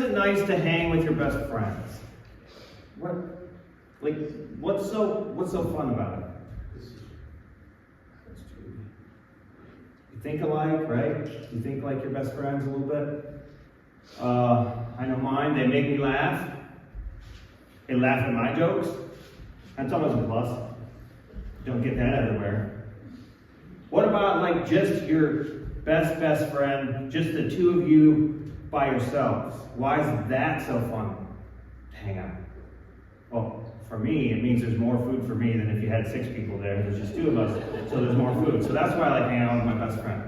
it nice to hang with your best friends? What's so fun about it? You think alike, right? You think like your best friends a little bit. I know mine. They make me laugh. They laugh at my jokes. That's always a plus. Don't get that everywhere. What about like just your best friend, just the two of you by yourselves? Why is that so fun to hang out? Well, for me, it means there's more food for me than if you had 6 people there. There's just 2 of us, so there's more food. So that's why I like hanging out with my best friend.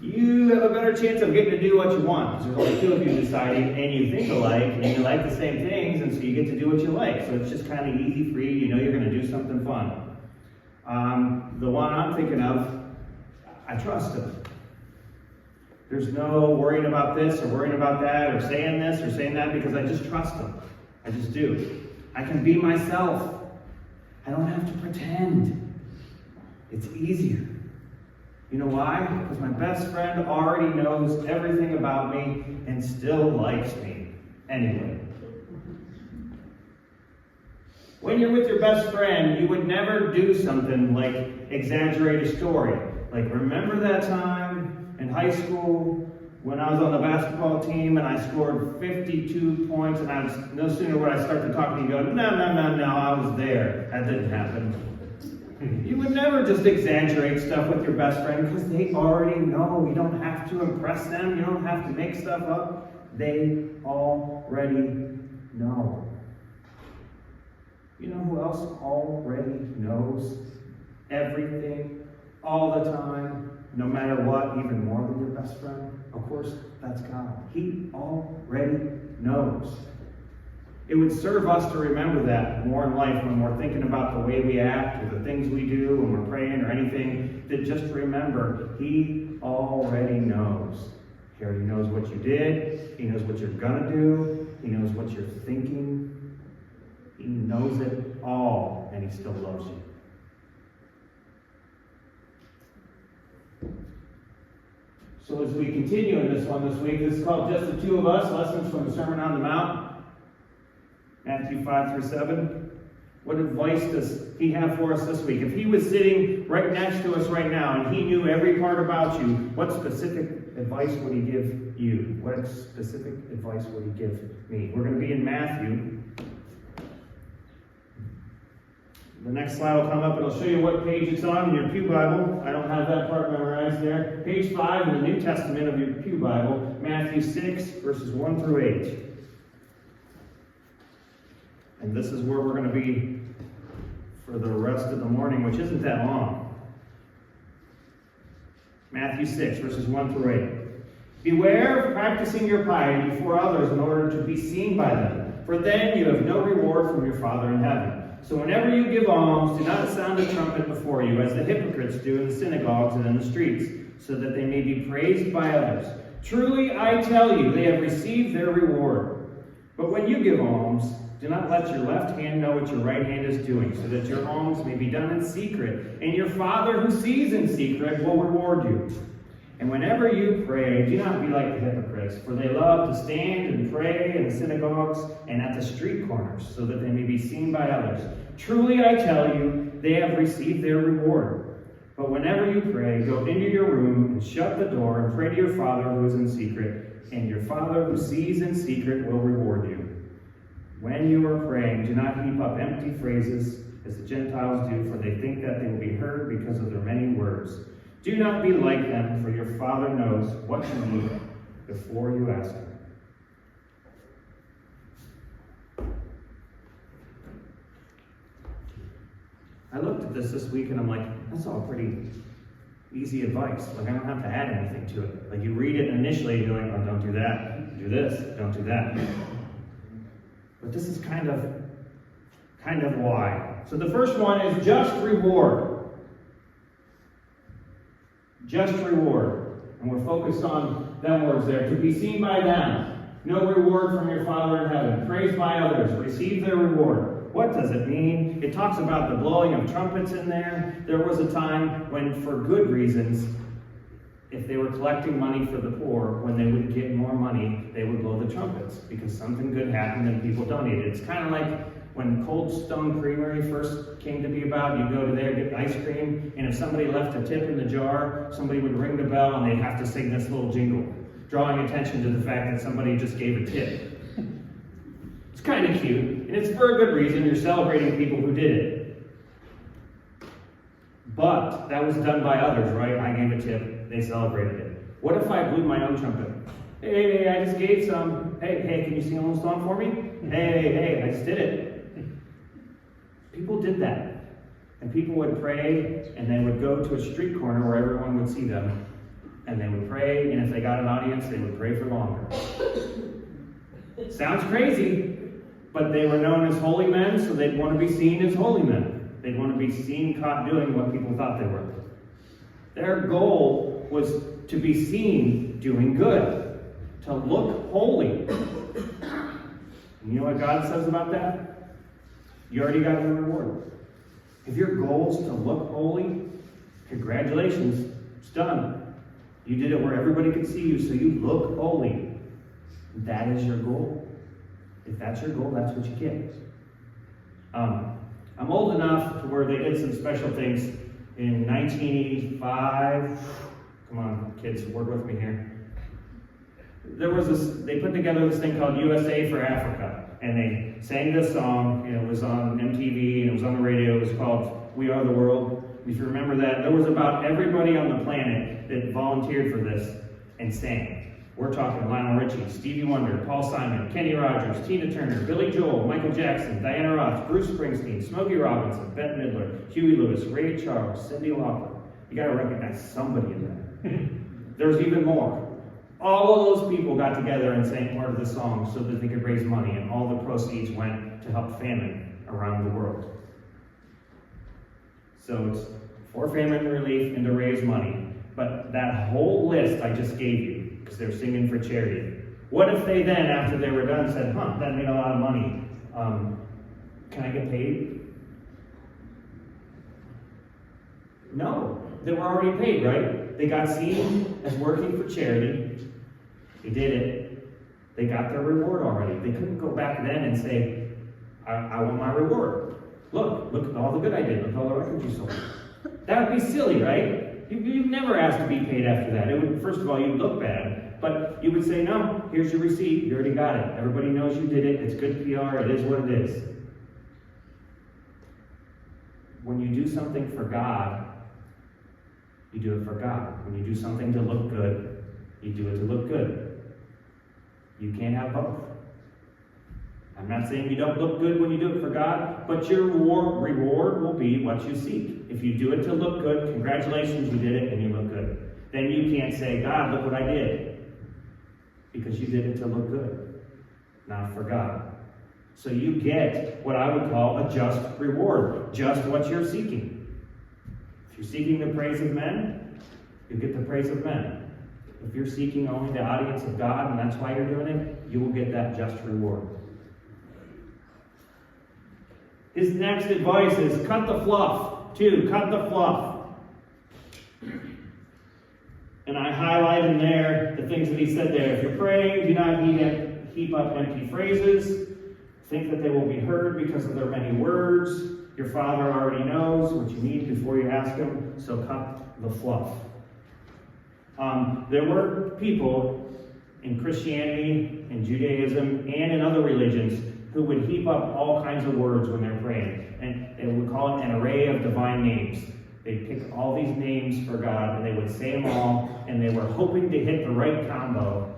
You have a better chance of getting to do what you want, because there's only 2 of you deciding, and you think alike, and you like the same things, and so you get to do what you like. So it's just kind of easy for you. You know you're going to do something fun. The one I'm thinking of, I trust him. There's no worrying about this or worrying about that or saying this or saying that, because I just trust him. I just do. I can be myself. I don't have to pretend. It's easier. You know why? Because my best friend already knows everything about me and still likes me anyway. When you're with your best friend, you would never do something like exaggerate a story. Like, remember that time in high school when I was on the basketball team and I scored 52 points, and I was no sooner would I start to talk to you, go, no, I was there. That didn't happen. You would never just exaggerate stuff with your best friend, because they already know. You don't have to impress them. You don't have to make stuff up. They already know. You know who else already knows everything all the time, no matter what, even more than your best friend? Of course, that's God. He already knows. It would serve us to remember that more in life when we're thinking about the way we act or the things we do when we're praying or anything, that just remember, He already knows. He already knows what you did. He knows what you're going to do. He knows what you're thinking. He knows it all, and He still loves you. So as we continue in this one this week, this is called Just the Two of Us, Lessons from the Sermon on the Mount. Matthew 5-7. What advice does He have for us this week? If He was sitting right next to us right now and He knew every part about you, what specific advice would He give you? What specific advice would He give me? We're going to be in Matthew. The next slide will come up and it'll show you what page it's on in your Pew Bible. I don't have that part memorized there. Page 5 in the New Testament of your Pew Bible, Matthew 6, verses 1-8. And this is where we're going to be for the rest of the morning, which isn't that long. Matthew 6, verses 1-8. Beware of practicing your piety before others in order to be seen by them, for then you have no reward from your Father in heaven. So whenever you give alms, do not sound a trumpet before you, as the hypocrites do in the synagogues and in the streets, so that they may be praised by others. Truly, I tell you, they have received their reward. But when you give alms, do not let your left hand know what your right hand is doing, so that your alms may be done in secret, and your Father who sees in secret will reward you. And whenever you pray, do not be like the hypocrites, for they love to stand and pray in the synagogues and at the street corners, so that they may be seen by others. Truly, I tell you, they have received their reward. But whenever you pray, go into your room and shut the door and pray to your Father who is in secret, and your Father who sees in secret will reward you. When you are praying, do not heap up empty phrases as the Gentiles do, for they think that they will be heard because of their many words. Do not be like them, for your Father knows what you need before you ask Him. I looked at this week and I'm like, that's all pretty easy advice. Like, I don't have to add anything to it. Like, you read it initially, you're like, oh, don't do that. Do this. Don't do that. But this is kind of why. So the first one is just reward. Just reward. And we're focused on them words there. To be seen by them. No reward from your Father in heaven. Praised by others. Receive their reward. What does it mean? It talks about the blowing of trumpets in there. There was a time when, for good reasons, if they were collecting money for the poor, when they would get more money, they would blow the trumpets because something good happened and people donated. It's kind of like when Cold Stone Creamery first came to be about. You go to there, get ice cream, and if somebody left a tip in the jar, somebody would ring the bell and they'd have to sing this little jingle, drawing attention to the fact that somebody just gave a tip. It's kind of cute, and it's for a good reason. You're celebrating people who did it. But that was done by others, right? I gave a tip, they celebrated it. What if I blew my own trumpet? Hey, I just gave some. Hey, can you sing a little song for me? Hey, I just did it. People did that. And people would pray, and they would go to a street corner where everyone would see them. And they would pray, and if they got an audience, they would pray for longer. Sounds crazy, but they were known as holy men, so they'd want to be seen as holy men. They'd want to be seen caught doing what people thought they were. Their goal was to be seen doing good, to look holy. And you know what God says about that? You already got your reward. If your goal is to look holy, congratulations, it's done. You did it where everybody could see you, so you look holy. That is your goal. If that's your goal, that's what you get. I'm old enough to where they did some special things in 1985. Come on, kids, work with me here. They put together this thing called USA for Africa, and they sang this song, and it was on MTV, and it was on the radio. It was called We Are the World. If you remember that, there was about everybody on the planet that volunteered for this and sang. We're talking Lionel Richie, Stevie Wonder, Paul Simon, Kenny Rogers, Tina Turner, Billy Joel, Michael Jackson, Diana Ross, Bruce Springsteen, Smokey Robinson, Bette Midler, Huey Lewis, Ray Charles, Cyndi Lauper. You got to recognize somebody in there. There's even more. All of those people got together and sang part of the song so that they could raise money, and all the proceeds went to help famine around the world. So it's for famine relief and to raise money. But that whole list I just gave you, because they're singing for charity. What if they then, after they were done, said, that made a lot of money. Can I get paid? No, they were already paid, right? They got seen as working for charity. They did it. They got their reward already. They couldn't go back then and say, I want my reward. Look at all the good I did. Look at all the records you sold. That would be silly, right? You'd never ask to be paid after that. It would, first of all, you'd look bad, but you would say, no, here's your receipt. You already got it. Everybody knows you did it. It's good PR. It is what it is. When you do something for God, you do it for God. When you do something to look good, you do it to look good. You can't have both. I'm not saying you don't look good when you do it for God, but your reward will be what you seek. If you do it to look good, congratulations, you did it and you look good. Then you can't say, God, look what I did. Because you did it to look good, not for God. So you get what I would call a just reward, just what you're seeking. If you're seeking the praise of men, you get the praise of men. If you're seeking only the audience of God and that's why you're doing it, you will get that just reward. His next advice is cut the fluff. 2, cut the fluff. And I highlight in there the things that he said there. If you're praying, do not heap up empty phrases. Think that they will be heard because of their many words. Your Father already knows what you need before you ask him, so cut the fluff. There were people in Christianity, in Judaism, and in other religions who would heap up all kinds of words when they're praying. And they would call it an array of divine names. They'd pick all these names for God, and they would say them all, and they were hoping to hit the right combo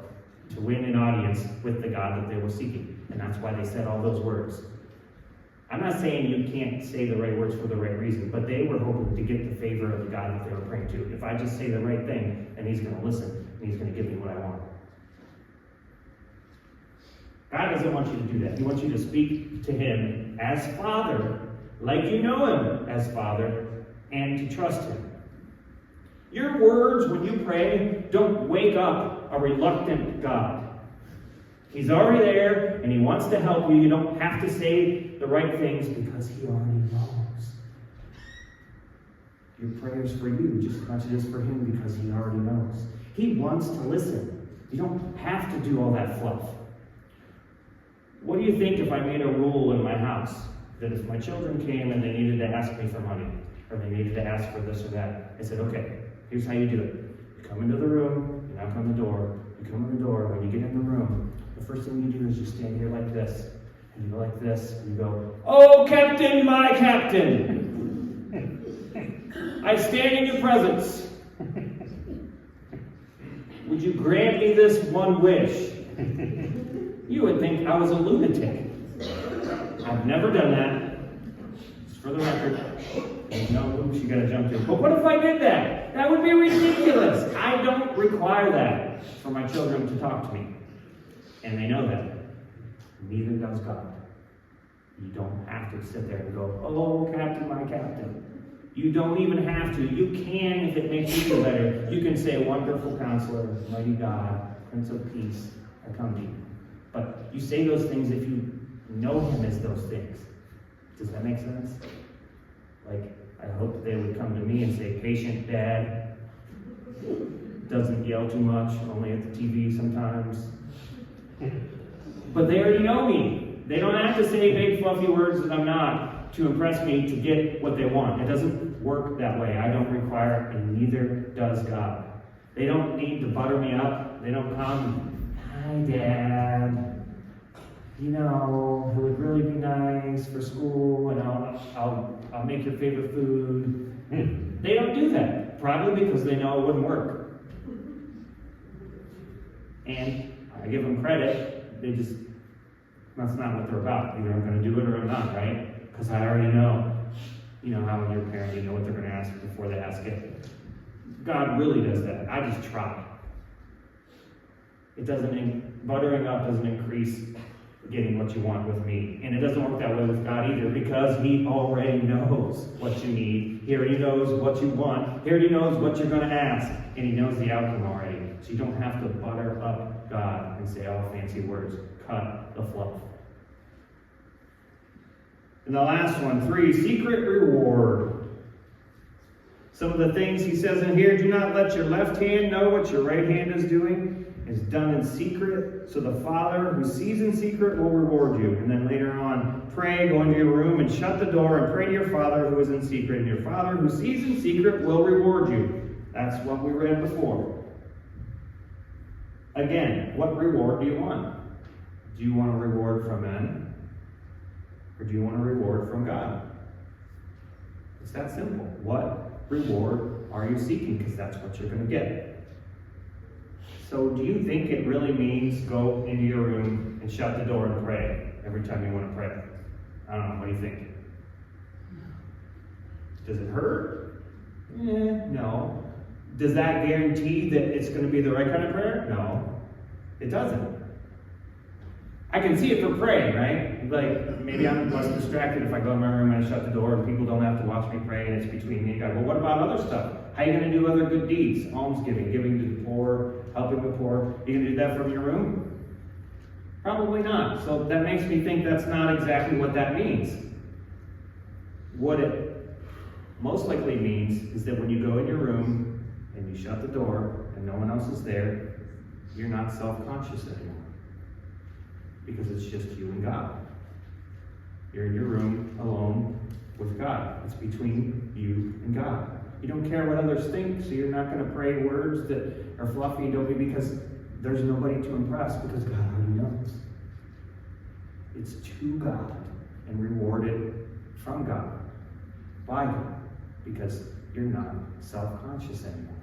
to win an audience with the God that they were seeking. And that's why they said all those words. I'm not saying you can't say the right words for the right reason, but they were hoping to get the favor of the God that they were praying to. If I just say the right thing, and he's going to listen, and he's going to give me what I want. God doesn't want you to do that. He wants you to speak to him as Father, like you know him as Father, and to trust him. Your words when you pray don't wake up a reluctant God. He's already there, and he wants to help you. You don't have to say the right things because he already knows. Your prayer's for you just as much as it's for him, because he already knows. He wants to listen. You don't have to do all that fluff. What do you think if I made a rule in my house that if my children came and they needed to ask me for money, or they needed to ask for this or that, I said, okay, here's how you do it. You come into the room, you knock on the door, you come in the door, when you get in the room, the first thing you do is you stand here like this, and you go like this, and you go, "Oh, Captain, my Captain! I stand in your presence. Would you grant me this one wish?" You would think I was a lunatic. I've never done that. Just for the record, there's no hoops you gotta jump through. But what if I did that? That would be ridiculous. I don't require that for my children to talk to me. And they know that. Neither does God. You don't have to sit there and go, "Oh, Captain, my Captain." You don't even have to. You can if it makes you feel better. You can say, "Wonderful Counselor, Mighty God, Prince of Peace, I come to you." But you say those things if you know him as those things. Does that make sense? Like, I hope they would come to me and say, "Patient Dad, doesn't yell too much, only at the TV sometimes." But they already know me. They don't have to say big fluffy words that I'm not to impress me to get what they want. It doesn't work that way. I don't require it, and neither does God. They don't need to butter me up. They don't come, "Hi, Dad. You know, it would really be nice for school, and I'll make your favorite food." They don't do that, probably because they know it wouldn't work. And I give them credit. That's not what they're about. Either I'm going to do it or I'm not, right? Because I already know. You know how when you're a parent, you know what they're going to ask before they ask it. God really does that. I just try. Buttering up doesn't increase getting what you want with me. And it doesn't work that way with God either, because he already knows what you need. He already knows what you want. He already knows what you're going to ask. And he knows the outcome already. So you don't have to butter up God and say all fancy words. Cut the fluff. And the last one, 3, secret reward. Some of the things he says in here: "Do not let your left hand know what your right hand is doing. It's done in secret, so the Father who sees in secret will reward you." And then later on, "Pray, go into your room and shut the door and pray to your Father who is in secret. And your Father who sees in secret will reward you." That's what we read before. Again, what reward do you want? Do you want a reward from men? Or do you want a reward from God? It's that simple. What reward are you seeking? Because that's what you're going to get. So do you think it really means go into your room and shut the door and pray every time you want to pray? I don't know. What do you think? Does it hurt? No. Does that guarantee that it's going to be the right kind of prayer? No. It doesn't. I can see it for praying, right? Like, maybe I'm less distracted if I go in my room and I shut the door and people don't have to watch me pray and it's between me and God. Well, what about other stuff? How are you going to do other good deeds? Almsgiving, giving to the poor, helping the poor. Are you going to do that from your room? Probably not. So that makes me think that's not exactly what that means. What it most likely means is that when you go in your room and you shut the door and no one else is there, you're not self-conscious anymore. Because it's just you and God. You're in your room alone with God. It's between you and God. You don't care what others think, so you're not going to pray words that are fluffy and dopey because there's nobody to impress, because God already knows. It's to God and rewarded from God, by God, because you're not self-conscious anymore.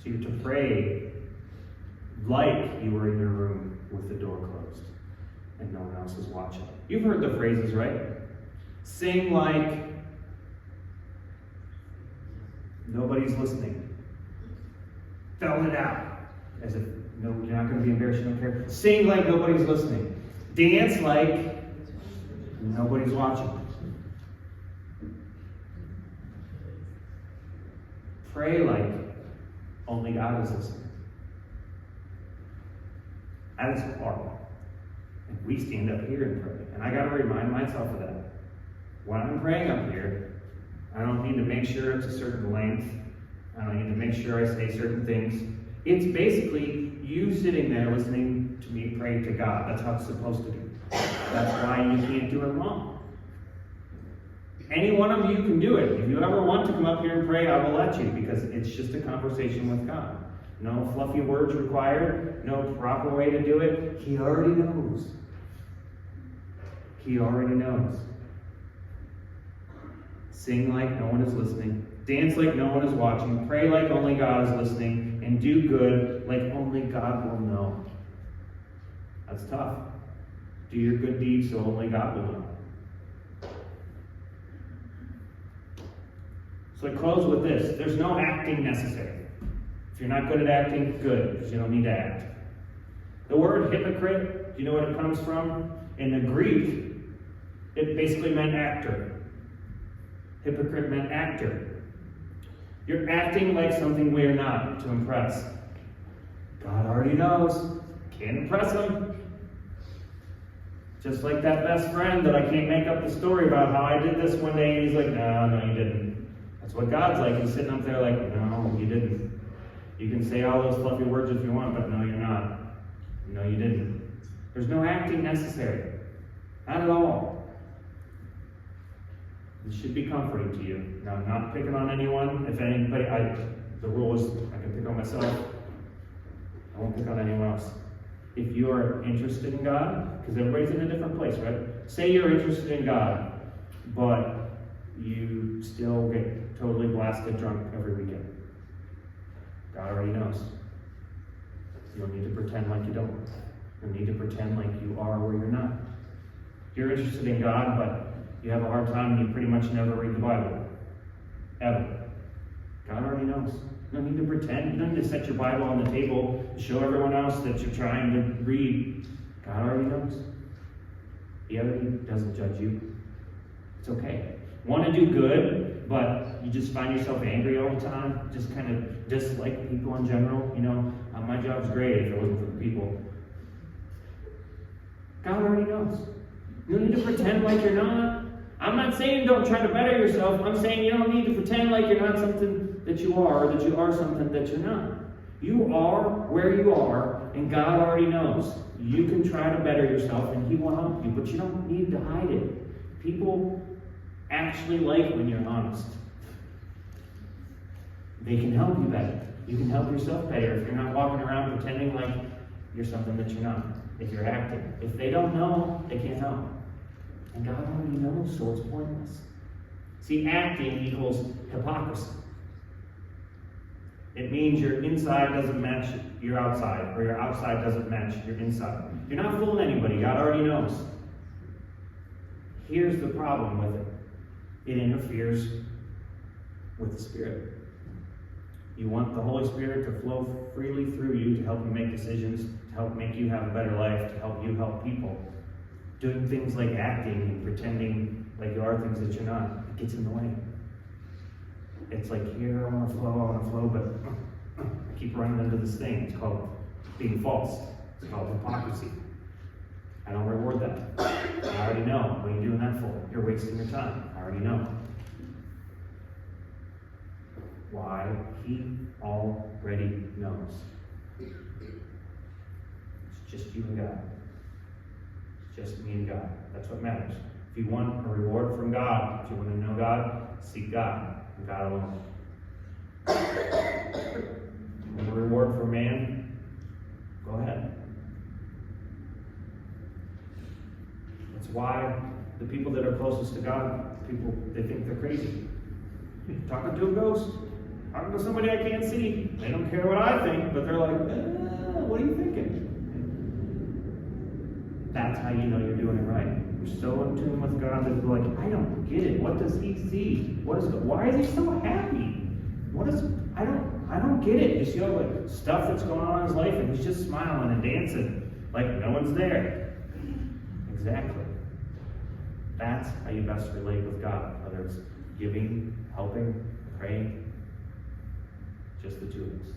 So you have to pray like you were in your room with the door closed and no one else is watching. You've heard the phrases, right? Sing like nobody's listening. Spell it out. As if no, you're not going to be embarrassed, you don't care. Sing like nobody's listening. Dance like nobody's watching. Pray like only God is listening. That is hard. And we stand up here and pray. And I got to remind myself of that. When I'm praying up here, I don't need to make sure it's a certain length. I don't need to make sure I say certain things. It's basically you sitting there listening to me pray to God. That's how it's supposed to be. That's why you can't do it wrong. Any one of you can do it. If you ever want to come up here and pray, I will let you, because it's just a conversation with God. No fluffy words required, no proper way to do it. He already knows. He already knows. Sing like no one is listening. Dance like no one is watching. Pray like only God is listening. And do good like only God will know. That's tough. Do your good deeds so only God will know. So I close with this. There's no acting necessary. If you're not good at acting, good, because you don't need to act. The word hypocrite, do you know what it comes from? In the Greek, it basically meant actor. Hypocrite meant actor. You're acting like something we're not to impress. God already knows. Can't impress him. Just like that best friend that I can't make up the story about how I did this one day, and he's like, no, you didn't. That's what God's like. He's sitting up there like, no, you didn't. You can say all those fluffy words if you want, but no, you're not. No, you didn't. There's no acting necessary. Not at all. It should be comforting to you. Now, I'm not picking on anyone. If anybody, the rule is I can pick on myself. I won't pick on anyone else. If you are interested in God, because everybody's in a different place, right? Say you're interested in God, but you still get totally blasted drunk every weekend. God already knows. You don't need to pretend like you don't. You don't need to pretend like you are where you're not. You're interested in God, but you have a hard time and you pretty much never read the Bible. Ever. God already knows. You don't need to pretend. You don't need to set your Bible on the table to show everyone else that you're trying to read. God already knows. He already doesn't judge you. It's okay. Want to do good, but you just find yourself angry all the time, just kind of dislike people in general. You know, my job's great if it wasn't for the people. God already knows. You don't need to pretend like you're not. I'm not saying don't try to better yourself. I'm saying you don't need to pretend like you're not something that you are, or that you are something that you're not. You are where you are, and God already knows. You can try to better yourself, and He will help you, but you don't need to hide it. People actually like when you're honest. They can help you better. You can help yourself better if you're not walking around pretending like you're something that you're not. If you're acting. If they don't know, they can't help. And God already knows, so it's pointless. See, acting equals hypocrisy. It means your inside doesn't match your outside, or your outside doesn't match your inside. You're not fooling anybody. God already knows. Here's the problem with it. It interferes with the Spirit. You want the Holy Spirit to flow freely through you to help you make decisions, to help make you have a better life, to help you help people. Doing things like acting and pretending like you are things that you're not, it gets in the way. It's like, here, I want to flow, but I keep running into this thing. It's called being false. It's called hypocrisy. I don't reward that. I already know. What are you doing that for? You're wasting your time. I already know. Why? He already knows. It's just you and God. It's just me and God. That's what matters. If you want a reward from God, if you want to know God, seek God and God alone. Want a reward from man? Go ahead. That's why the people that are closest to God, people, they think they're crazy. Talking to a ghost, talking to somebody I can't see. They don't care what I think, but they're like, what are you thinking? That's how you know you're doing it right. You're so in tune with God that you're like, I don't get it. What does He see? Why is He so happy? I don't get it. You see all the stuff that's going on in His life, and He's just smiling and dancing like no one's there. Exactly. That's how you best relate with God, whether it's giving, helping, praying, just the two of us.